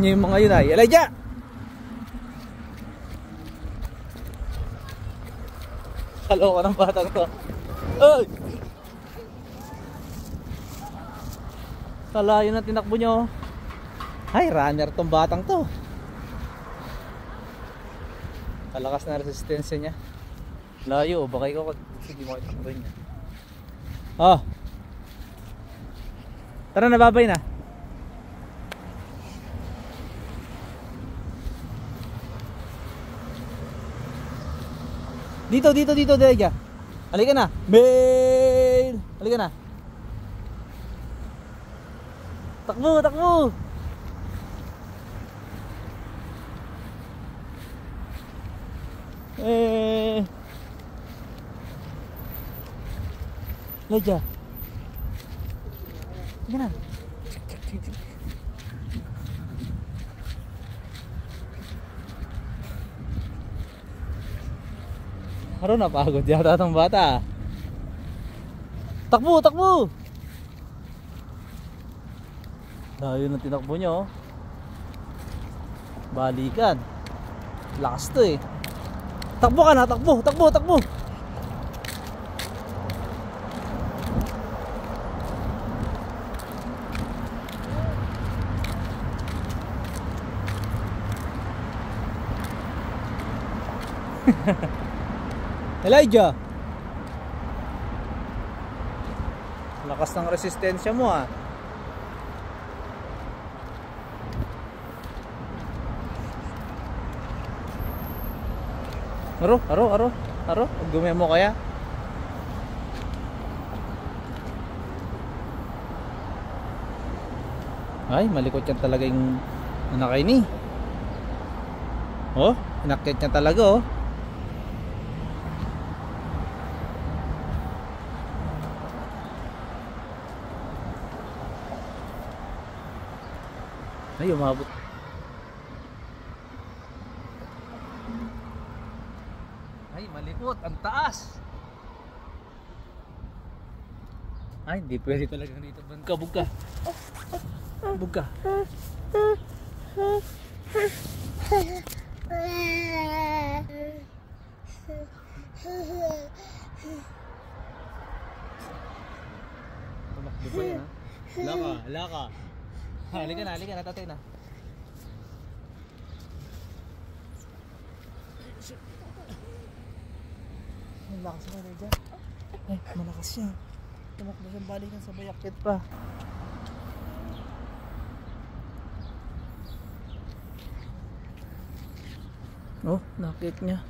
niya yung mga yun ay. Elijah! Kaloka ng batang to. Ay! Kalayo na tinakbo nyo. Ay, runner tong batang to. Kalakas na resistensya niya. Layo, baka ikaw hindi mo itakbo niya. Oh. Tara na, babay na. Dito, Deja. Halika na. Mail. Halika na. Takbo. Deja. Halika na. Parang napagod yata itong bata. Takbo! Layo na tinakbo nyo. Balikan. Lakas to eh. Takbo ka na, takbo! Elijah, lakas ng resistensya mo ah. Aro, gumiya mo kaya? Ay, malikot yan talaga yung anakay ni. Oh, inakit niya talaga oh. Ay, umabot. Ay, malikot. Ang taas. Ay, hindi pwede talaga dito. Bugka. Tumakbo pa yun ha. Laka. Halika na, tatay na. Ay, lakas na rin dyan. Ay, malakas siya. Tumakbo siyang balikan sa bayakit pa. Oh, nakit niya.